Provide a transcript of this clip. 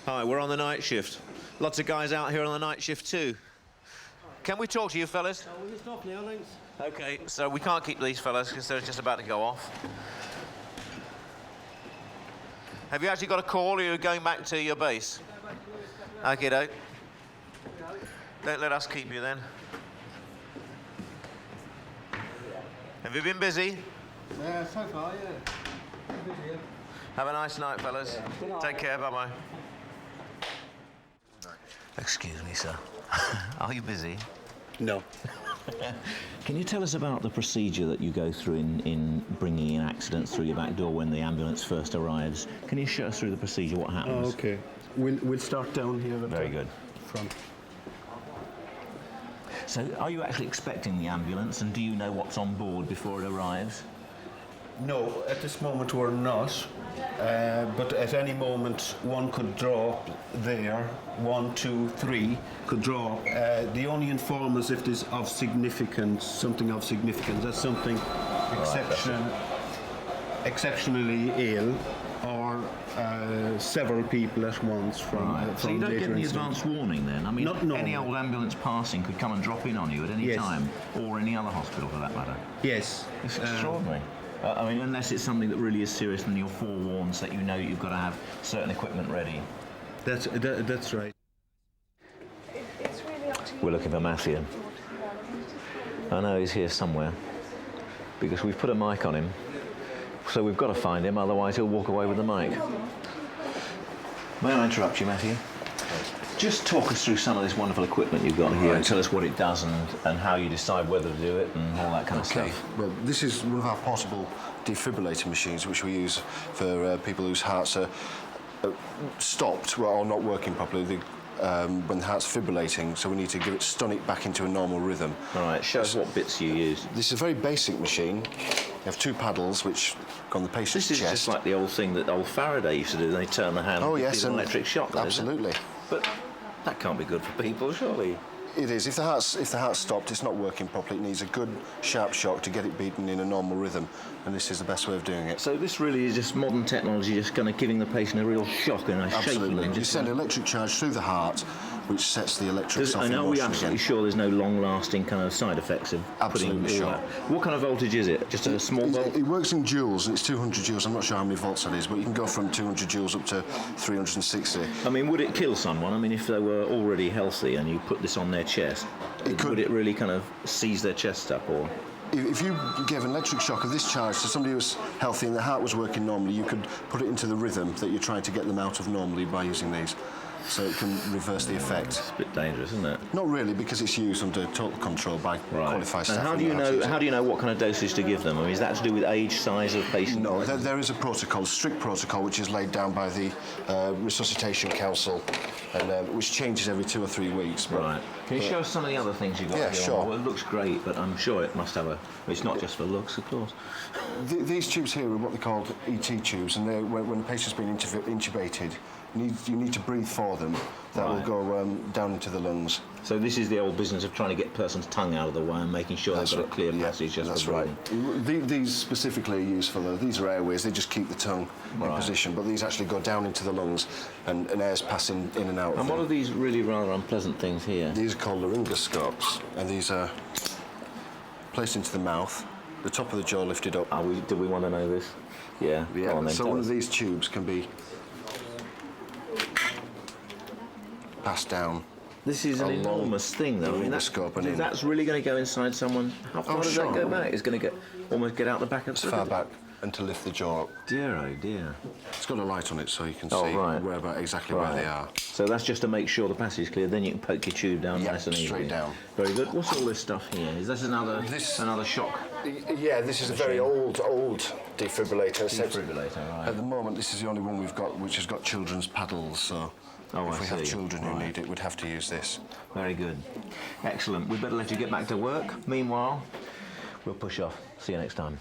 Hi, we're on the night shift. Lots of guys out here on the night shift too. Can we talk to you fellas? Oh, we'll just off now, thanks. Okay, so we can't keep these fellas because they're just about to go off. Have you actually got a call or are you going back to your base? Okay, doke. Don't let us keep you then. Have you been busy? Yeah, so far, yeah. Busy, yeah. Have a nice night, fellas. Yeah. Take care, bye-bye. Excuse me, sir. Are you busy? No. Can you tell us about the procedure that you go through in bringing in accidents through your back door when the ambulance first arrives? Can you show us through the procedure, what happens? Oh, okay. We'll start down here at Very the good. front. So, are you actually expecting the ambulance, and do you know what's on board before it arrives? No, at this moment we're not. But at any moment one could drop there. 1, 2, 3 could drop. They only inform us if there's of significance, something of significance. That's something exceptionally ill, or several people at once from So you don't later get any incident. advance warning then? I mean, Not normally. any old ambulance passing could come and drop in on you at any Yes. time, or any other hospital for that matter. Yes. It's extraordinary. I mean, unless it's something that really is serious, then you're forewarned that you know you've got to have certain equipment ready. That's right. We're looking for Matthew. I know he's here somewhere, because we've put a mic on him, so we've got to find him, otherwise he'll walk away with the mic. May I interrupt you, Matthew? Just talk us through some of this wonderful equipment you've got here and tell us what it does and how you decide whether to do it and all that kind of stuff. Well, this is one of our portable defibrillator machines which we use for people whose hearts are stopped or not working properly. When the heart's fibrillating, so we need to stun it back into a normal rhythm. All right, show us what bits you use. This is a very basic machine. You have 2 paddles which go on the patient's This is chest. just like the old thing that old Faraday used to do. They turn the hand. Oh and yes, give an electric shock. There, absolutely. But that can't be good for people, surely. It is. If the heart's stopped, it's not working properly. It needs a good sharp shock to get it beaten in a normal rhythm, and this is the best way of doing it. So this really is just modern technology, just kind of giving the patient a real shock and a shaking Absolutely. them. You send electric charge through the heart, which sets the electrics off I in know we're motion absolutely again. sure there's no long-lasting kind of side effects of Absolutely putting all sure. that. What kind of voltage is it? Just a small volt? It works in joules, and it's 200 joules. I'm not sure how many volts that is, but you can go from 200 joules up to 360. I mean, would it kill someone? I mean, if they were already healthy and you put this on their chest, would it really kind of seize their chest up, or...? If you gave an electric shock of this charge to somebody who was healthy and their heart was working normally, you could put it into the rhythm that you're trying to get them out of normally by using these. So it can reverse the effect. It's a bit dangerous, isn't it? Not really, because it's used under total control by qualified staff. And how do you know what kind of dosage to give them? I mean, is that to do with age, size of patient? No, there is a protocol, strict protocol, which is laid down by the Resuscitation Council, and which changes every 2 or 3 weeks. Right. Can you show us some of the other things you've got Yeah, here? sure. Well, it looks great, but I'm sure it must have a... It's not just for looks, of course. These tubes here are what they call ET tubes, and when the patient's been intubated, you need to breathe for them. That will go down into the lungs. So this is the old business of trying to get a person's tongue out of the way and making sure they've got a clear passage just that's for right. breathing. These specifically are used for these are airways. They just keep the tongue in position, but these actually go down into the lungs, and air's passing in and out. And what are these really rather unpleasant things here? These are called laryngoscopes, and these are placed into the mouth. The top of the jaw lifted up. Do we want to know this? Yeah. Go on, then, so tell one us. of these tubes can be passed down. This is an enormous thing, though. I mean, that's really going to go inside someone. How far does that go back? It's going to almost get out the back of the... As far back and to lift the jaw up. Dear, oh dear. It's got a light on it, so you can see where they are. So that's just to make sure the passage is clear. Then you can poke your tube down nice and easy. Straight down. Very good. What's all this stuff here? Is this another shock? Yeah, this is a very old defibrillator. Defibrillator, right. At the moment, this is the only one we've got which has got children's paddles. So if we have children who need it, we'd have to use this. Very good. Excellent. We'd better let you get back to work. Meanwhile, we'll push off. See you next time.